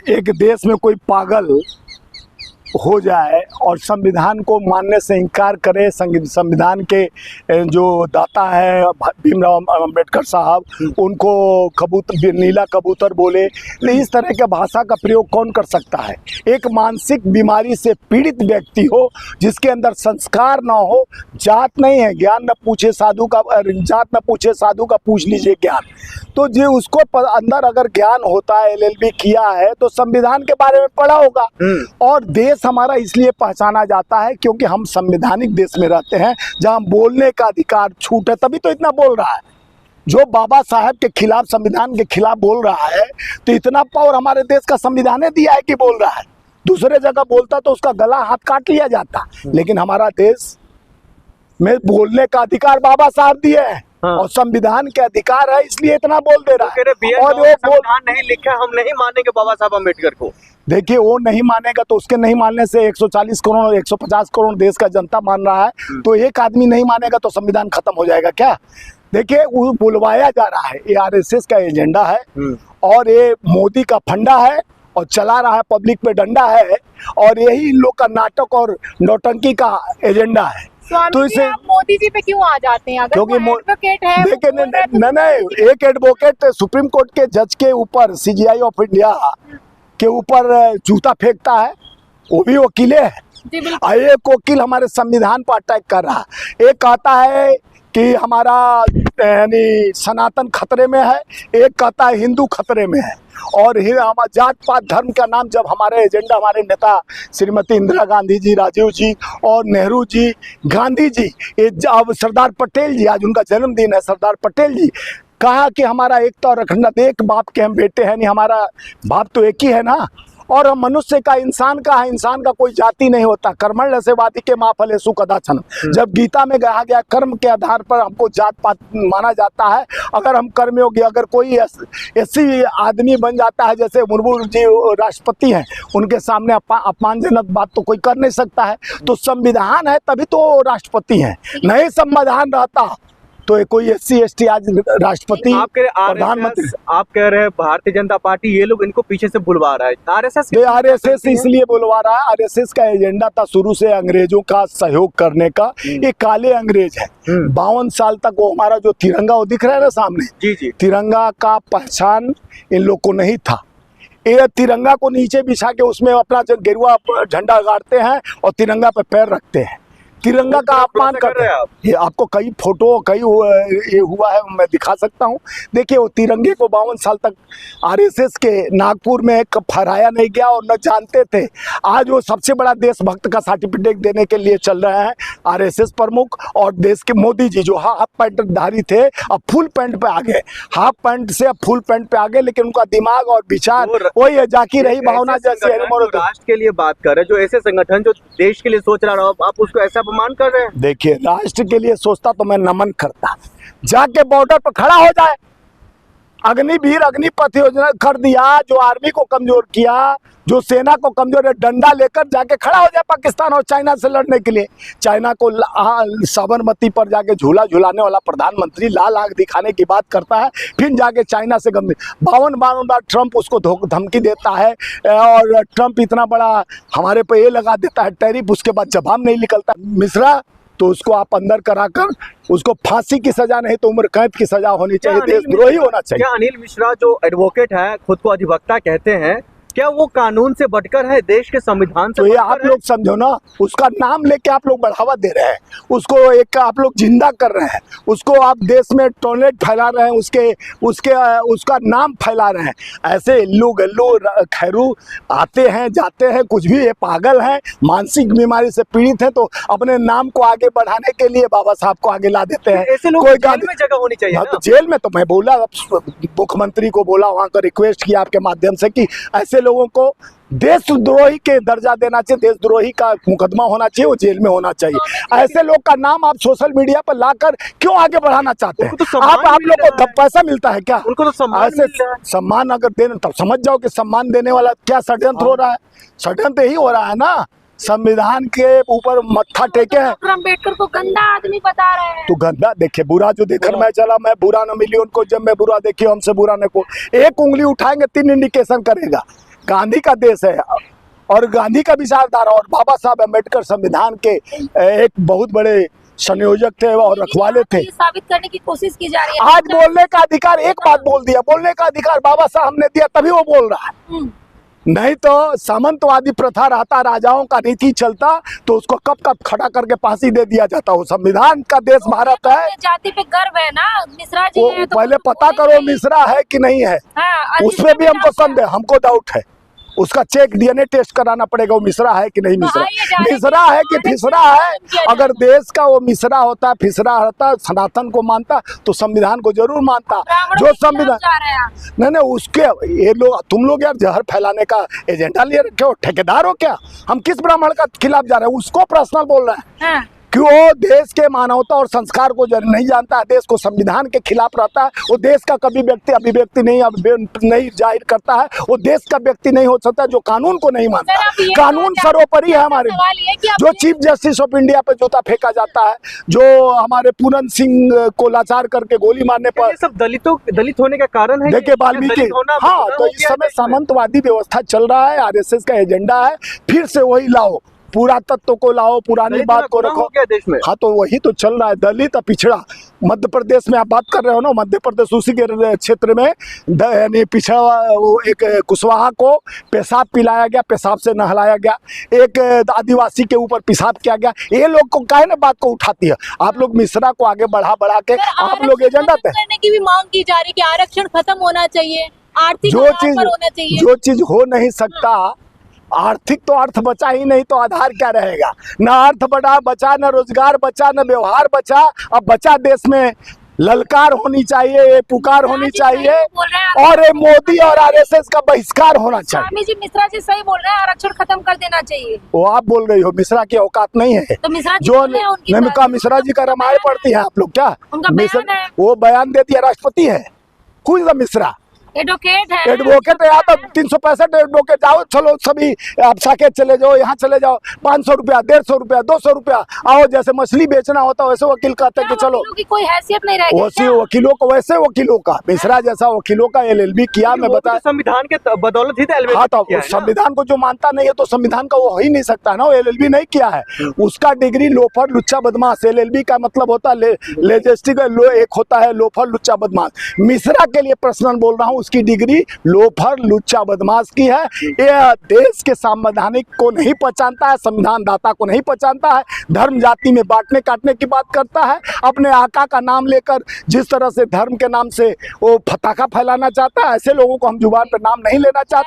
एक देश में कोई पागल हो जाए और संविधान को मानने से इनकार करे, संविधान के जो दाता है भीमराव अंबेडकर साहब, उनको कबूतर, नीला कबूतर बोले, तो इस तरह के भाषा का प्रयोग कौन कर सकता है? एक मानसिक बीमारी से पीड़ित व्यक्ति हो, जिसके अंदर संस्कार ना हो, जात नहीं है, ज्ञान न पूछे साधु का, जात न पूछे साधु का पूछ लीजिए ज्ञान। तो जो उसको अंदर अगर ज्ञान होता है, LLB किया है, तो संविधान के बारे में पढ़ा होगा। और देश हमारा इसलिए पहचाना जाता है क्योंकि हम संवैधानिक देश में रहते हैं, जहां बोलने का अधिकार छूट है, तभी तो इतना बोल रहा है। जो बाबा साहब के खिलाफ, संविधान के खिलाफ बोल रहा है, तो इतना पावर हमारे देश का संविधान ने दिया है कि बोल रहा है। दूसरे जगह बोलता तो उसका गला हाथ काट लिया जाता, लेकिन हमारा देश में बोलने का अधिकार बाबा साहब दिए हैं। और संविधान के अधिकार है, इसलिए इतना बोल दे रहा है। और वो संविधान नहीं लिखा, हम नहीं मानेंगे बाबा साहब अम्बेडकर को। देखिए, वो नहीं मानेगा तो उसके नहीं मानने से 140 करोड़ 150 करोड़ देश का जनता मान रहा है, तो एक आदमी नहीं मानेगा तो संविधान खत्म हो जाएगा क्या? देखिए, वो बुलवाया जा रहा है, ये RSS का एजेंडा है और ये मोदी का फंडा है और चला रहा है, पब्लिक पे डंडा है, और यही इन लोग का नाटक और नौटंकी का एजेंडा है। तो इसे आप मोदी जी पे क्यों आ जाते हैं? अगर क्योंकि एडवोकेट है, देखिए, नहीं, एक एडवोकेट सुप्रीम कोर्ट के जज के ऊपर, CGI ऑफ इंडिया के ऊपर जूता फेंकता है, वो भी वकीले है। एक वकील हमारे संविधान पर अटैक कर रहा है। एक कहता है कि हमारा यानी सनातन खतरे में है, एक कहता है हिंदू खतरे में है। और हमारा जात पात धर्म का नाम जब हमारे एजेंडा, हमारे नेता श्रीमती इंदिरा गांधी जी, राजीव जी और नेहरू जी, गांधी जी, अब सरदार पटेल जी, आज उनका जन्मदिन है, सरदार पटेल जी कहा कि हमारा एकता और अखंडता, एक बाप के हम बेटे हैं, नहीं हमारा बाप तो एक ही है ना। और हम मनुष्य का, इंसान का है, इंसान का कोई जाति नहीं होता। कर्मण्य से वादी के माँ फले सुकदाचन। जब गीता में कहा गया कर्म के आधार पर हमको जात पात माना जाता है। अगर हम कर्मयोगी, अगर कोई ऐसी आदमी बन जाता है जैसे मुर्मू जी राष्ट्रपति हैं, उनके सामने अपमानजनक बात तो कोई कर नहीं सकता है। तो संविधान है तभी तो राष्ट्रपति हैं, नहीं संविधान रहता तो कोई SC ST आज राष्ट्रपति, प्रधानमंत्री। आप कह रहे हैं भारतीय जनता पार्टी, ये लोग इनको पीछे से बुलवा रहा है। RSS इसलिए बुलवा रहा है, RSS का एजेंडा था शुरू से अंग्रेजों का सहयोग करने का। ये काले अंग्रेज है। 52 साल तक वो हमारा जो तिरंगा वो दिख रहा है ना सामने, जी, तिरंगा का पहचान इन लोग को नहीं था। ये तिरंगा को नीचे बिछा के उसमें अपना गेरुआ झंडा गाड़ते हैं और तिरंगा पे पैर रखते हैं, तिरंगा का अपमान करते हैं। ये आपको कई फोटो, कई ये हुआ है, मैं दिखा सकता हूँ। देखिए, वो तिरंगे को 52 साल तक RSS के नागपुर में फहराया नहीं गया और न जानते थे। आज वो सबसे बड़ा देशभक्त का सर्टिफिकेट देने के लिए चल रहे हैं RSS प्रमुख। और देश के मोदी जी जो हाफ पैंट धारी थे, अब फुल पैंट पे आ गए, हाफ पैंट से अब फुल पैंट पे आ गए। लेकिन उनका दिमाग और विचार वही है, जाकी रही भावना जैसे। राष्ट्र के लिए बात कर रहे हैं, जो ऐसे संगठन जो देश के लिए सोच रहा हो, आप उसको ऐसा अपमान कर रहे हैं। देखिए, राष्ट्र के लिए सोचता तो मैं नमन करता, जाके बॉर्डर पर खड़ा हो जाए। अग्निवीर अग्निपथ योजना कर दिया, जो आर्मी को कमजोर किया, जो सेना को कमजोर है, डंडा लेकर जाके खड़ा हो जाए पाकिस्तान और चाइना से लड़ने के लिए। चाइना को साबरमती पर जाके झूला झूलाने वाला प्रधानमंत्री लाल आग दिखाने की बात करता है, फिर जाके चाइना से 52 बार ट्रंप उसको धमकी देता है। और ट्रंप इतना बड़ा हमारे पे ये लगा देता है टैरिफ, उसके बाद जवाब नहीं निकलता। मिश्रा तो उसको आप अंदर कराकर उसको फांसी की सजा नहीं तो उम्र कैद की सजा होनी चाहिए, देशद्रोही होना चाहिए। क्या अनिल मिश्रा जो एडवोकेट है, खुद को अधिवक्ता कहते हैं, क्या वो कानून से बढ़कर है, देश के संविधान से? तो ये आप लोग समझो ना, उसका नाम लेके आप लोग बढ़ावा दे रहे हैं, उसको एक आप लोग जिंदा कर रहे हैं, उसको आप देश में टॉयलेट फैला रहे हैं, उसका नाम फैला रहे हैं। ऐसे इल्लू गल्लू खैरू आते हैं जाते हैं, कुछ भी, ये पागल हैं, मानसिक बीमारी से पीड़ित है, तो अपने नाम को आगे बढ़ाने के लिए बाबा साहब को आगे ला देते हैं। ऐसे लोग जेल में जगह होनी चाहिए ना? जेल में तो मैं बोला, मुख्यमंत्री को बोला, वहां का रिक्वेस्ट किया आपके माध्यम से कि ऐसे लोगों को देशद्रोही के दर्जा देना चाहिए, देशद्रोही का मुकदमा होना चाहिए, वो जेल में होना चाहिए। ऐसे लोग का नाम आप सोशल मीडिया पर लाकर क्यों आगे बढ़ाना चाहते हैं? तो आप लोग को पैसा मिलता है क्या? उनको तो सम्मान ऐसे सम्मान अगर देना तब समझ जाओ कि सम्मान देने वाला क्या षड्यंत्र हो रहा है। षड्यंत्र यही हो रहा है ना, संविधान के ऊपर मत्था टेके हैं। अम्बेडकर को गंदा आदमी बता रहे हैं। तो गंदा देखिए, बुरा जो देखकर मैं चला, मैं बुरा न मिली उनको, जब मैं बुरा देखी हमसे बुरा न को। एक उंगली उठाएंगे 3 इंडिकेशन करेगा। गांधी का देश है और गांधी का विचारधारा और बाबा साहब अम्बेडकर संविधान के एक बहुत बड़े संयोजक थे और रखवाले थे। ये साबित करने की कोशिश की जा रही है। आज बोलने का अधिकार, एक बात बोल दिया, बोलने का अधिकार बाबा साहब ने दिया तभी वो बोल रहा है। नहीं तो सामंतवादी प्रथा रहता, राजाओं का नीति चलता तो उसको कब कब खड़ा करके फांसी दे दिया जाता। वो संविधान का देश भारत है। जाति पे गर्व है ना, मिश्रा जी वो हैं तो पहले पता करो मिश्रा है कि नहीं है, हाँ, उसमें भी हमको संदेह, हमको डाउट है। उसका चेक डीएनए टेस्ट कराना पड़ेगा, वो मिश्रा है कि नहीं मिश्रा, मिश्रा है कि फिसरा है। अगर देश का वो मिश्रा होता, फिसरा होता, सनातन को मानता तो संविधान को जरूर मानता। जो संविधान नहीं, उसके ये लोग, तुम लोग यार जहर फैलाने का एजेंडा लिए रखे हो, ठेकेदार हो क्या? हम किस ब्राह्मण का खिलाफ जा रहे हैं? उसको पर्सनल बोल रहे हैं कि वो देश के मानवता और संस्कार को नहीं जानता है, देश को संविधान के खिलाफ रहता है। वो देश का कभी व्यक्ति अभिव्यक्ति नहीं जाहिर करता है। वो देश का व्यक्ति नहीं हो सकता जो कानून को नहीं मानता। कानून सर्वोपरि है हमारे। जो चीफ जस्टिस ऑफ इंडिया पे जूता फेंका जाता है, जो हमारे पूरन सिंह को लाचार करके गोली मारने पर, ये सब दलित होने का कारण है। देखिए वाल्मीकि, हाँ, तो इस समय सामंतवादी व्यवस्था चल रहा है, आरएसएस का एजेंडा है। फिर से वही लाओ, पूरा तत्व को लाओ, पुरानी बात को रखो क्या देश में। हाँ, तो वही तो चल रहा है। दलित पिछड़ा मध्य प्रदेश में आप बात कर रहे हो ना, मध्य प्रदेश उसी के क्षेत्र में यानी पिछड़ा वो एक कुशवाहा को पेशाब पिलाया गया, पेशाब से नहलाया गया, एक आदिवासी के ऊपर पेशाब किया गया। ये लोग को काहे ना बात को उठाती है। आप लोग मिश्रा को आगे बढ़ा के आप लोग एजेंडा करने की भी मांग की जा रही है कि आरक्षण खत्म होना चाहिए, आर्थिक जो आधार पर होना चाहिए। जो चीज हो नहीं सकता, आर्थिक तो अर्थ बचा ही नहीं तो आधार क्या रहेगा? न अर्थ बचा, न रोजगार बचा, न व्यवहार बचा। अब बचा देश में ललकार होनी चाहिए, पुकार होनी चाहिए और मोदी और आरएसएस का बहिष्कार होना चाहिए। स्वामी जी, मिश्रा जी सही बोल रहे हैं, आरक्षण खत्म कर देना चाहिए। वो आप बोल रही हो, मिश्रा की औकात नहीं है। तो मिश्रा जी जो उनकी मिश्रा जी का रामायण पढ़ती है आप लोग क्या? उनका बयान है। वो बयान देती है, राष्ट्रपति है। खुद मिश्रा एडवोकेट है, एडवोकेट है। तो 365 एडवोकेट जाओ, चलो सभी आप साकेत चले जाओ, यहाँ चले जाओ, 500 रुपया, 150 रुपया, 200 रुपया आओ। जैसे मछली बेचना होता है वैसे वकील कहते हैं कि चलो, की कोई हैसियत नहीं रहेगी। वैसे वकीलों को, वैसे वकीलों का, मिश्रा जैसा वकीलों का LLB किया। मैं बता, संविधान के बदौलत ही तो हाँ, तो संविधान को जो मानता नहीं है तो संविधान का वो हो ही नहीं सकता ना। वो LLB नहीं किया है, उसका डिग्री लोफर लुच्चा बदमाश। LLB का मतलब होता है लेजिस्टिक, एक होता है लोफर लुच्चा बदमाश। मिश्रा के लिए पर्सनल बोल रहा हूँ, उसकी डिग्री लोफर लुच्चा बदमाश की है। यह देश के संवैधानिक को नहीं पहचानता है, संविधान दाता को नहीं पहचानता है, धर्म जाति में बांटने काटने की बात करता है। अपने आका का नाम लेकर जिस तरह से धर्म के नाम से वो फटाका फैलाना चाहता है, ऐसे लोगों को हम जुबान पर नाम नहीं लेना चाहते।